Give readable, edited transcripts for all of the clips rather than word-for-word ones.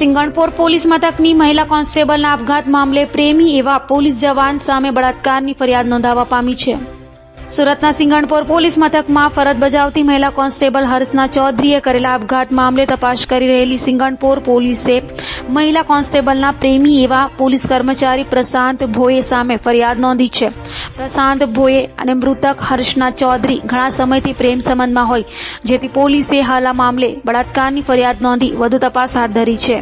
Singanpor police મથકની મહિલા કોન્સ્ટેબલના આપઘાત મામલે પ્રેમી એવા પોલીસ જવાન સામે બળાત્કારની ફરિયાદ નોંધાવા પામી છે. સુરતના સિંગણપોર પોલીસ મથકમાં ફરજ બજાવતી મહિલા કોન્સ્ટેબલ હર્ષના ચૌધરીએ કરેલા આપઘાત મામલે તપાસ કરી રહેલી સિંગણપોર પોલીસે મહિલા કોન્સ્ટેબલના પ્રેમી એવા પોલીસ કર્મચારી પ્રશાંત ભોયે સામે ફરિયાદ નોંધી છે. પ્રશાંત ભોયે અને મૃતક હર્ષના ચૌધરી ઘણા સમયથી પ્રેમ સંબંધમાં હોય, જેથી પોલીસે હાલ આ મામલે બળાત્કારની ફરિયાદ નોંધી વધુ તપાસ હાથ ધરી છે.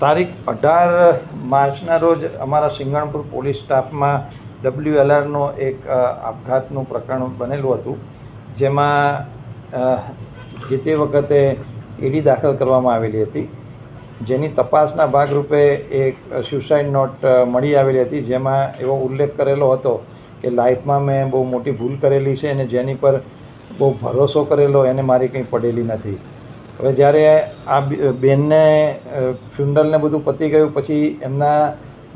તારીખ 18 માર્ચના રોજ અમારા સિંગણપુર પોલીસ સ્ટાફમાં WLRનો એક આપઘાતનું પ્રકરણ બનેલું હતું, જેમાં જે તે વખતે ઈડી દાખલ કરવામાં આવેલી હતી, જેની તપાસના ભાગરૂપે એક સ્યુસાઇડ નોટ મળી આવેલી હતી, જેમાં એવો ઉલ્લેખ કરેલો હતો કે લાઈફમાં મેં બહુ મોટી ભૂલ કરેલી છે અને જેની પર બહુ ભરોસો કરેલો એને મારી કંઈ પડેલી નથી. હવે જ્યારે આ બેનને ફ્યુનરલને બધું પતી ગયું પછી એમના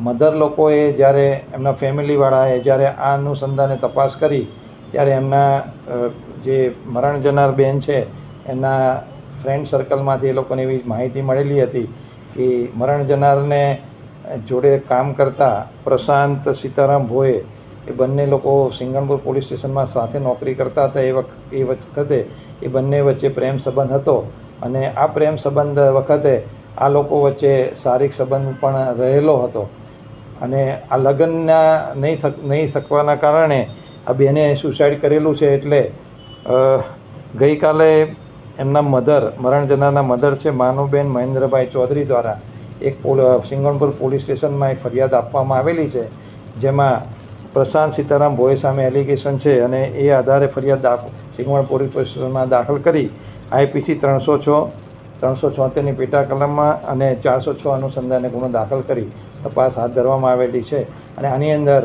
મધર લોકોએ જ્યારે એમના ફેમિલીવાળાએ જ્યારે આ અનુસંધાને તપાસ કરી ત્યારે એમના જે મરણ જનાર બેન છે એના ફ્રેન્ડ સર્કલમાંથી એ લોકોને એવી માહિતી મળેલી હતી કે મરણ જનારને જોડે કામ કરતા પ્રશાંત સીતારામ ભોયે એ બંને લોકો સિંગણપુર પોલીસ સ્ટેશનમાં સાથે નોકરી કરતા હતા. એ વખતે એ બંને વચ્ચે પ્રેમ સંબંધ હતો અને આ પ્રેમ સંબંધ વખતે આ લોકો વચ્ચે શારીરિક સંબંધ પણ રહેલો હતો અને આ લગ્નના નહીં થકવાના કારણે આ બેને સુસાઇડ કરેલું છે. એટલે ગઈકાલે એમના મરણ જનારના મધર છે માનુબેન મહેન્દ્રભાઈ ચૌધરી દ્વારા એક સિંગણપુર પોલીસ સ્ટેશનમાં એક ફરિયાદ આપવામાં આવેલી છે, જેમાં પ્રશાંત સીતારામ ભોય સામે એલિગેશન છે અને એ આધારે ફરિયાદ સિંગવણ પોલીસ સ્ટેશનમાં દાખલ કરી IPC 376ની પેટા કલમમાં અને 406 અનુસંધાને ગુનો દાખલ કરી તપાસ હાથ ધરવામાં આવેલી છે. અને આની અંદર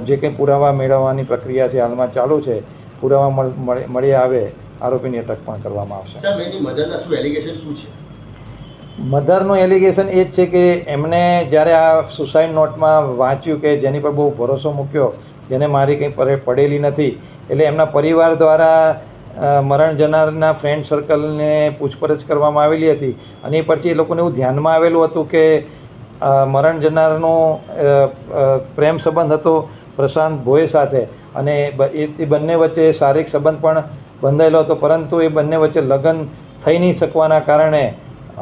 જે કંઈ પુરાવા મેળવવાની પ્રક્રિયા છે હાલમાં ચાલુ છે. પુરાવા મળી આવે આરોપીની અટક પણ કરવામાં આવશે. મધરનું એલિગેશન એ જ છે કે એમણે જ્યારે આ સુસાઇડ નોટમાં વાંચ્યું કે જેની પર બહુ ભરોસો મૂક્યો, જેને મારી કંઈ પડેલી નથી, એટલે એમના પરિવાર દ્વારા મરણ જનારના ફ્રેન્ડ સર્કલને પૂછપરછ કરવામાં આવેલી હતી અને એ પછી એ લોકોને એવું ધ્યાનમાં આવેલું હતું કે મરણ જનારનો પ્રેમ સંબંધ હતો પ્રશાંત ભોય સાથે અને એ બંને વચ્ચે શારીરિક સંબંધ પણ બંધાયેલો હતો, પરંતુ એ બંને વચ્ચે લગ્ન થઈ નહીં શકવાના કારણે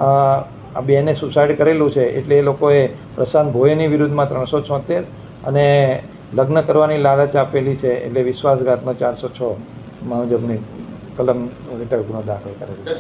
આ બેને સુસાઇડ કરેલું છે. એટલે એ લોકોએ પ્રશાંત ભોયની વિરુદ્ધમાં 376 અને લગ્ન કરવાની લાલચ આપેલી છે એટલે વિશ્વાસઘાતનો 406 મુજબની કલમ હેઠળ ગુનો દાખલ કરેલો છે.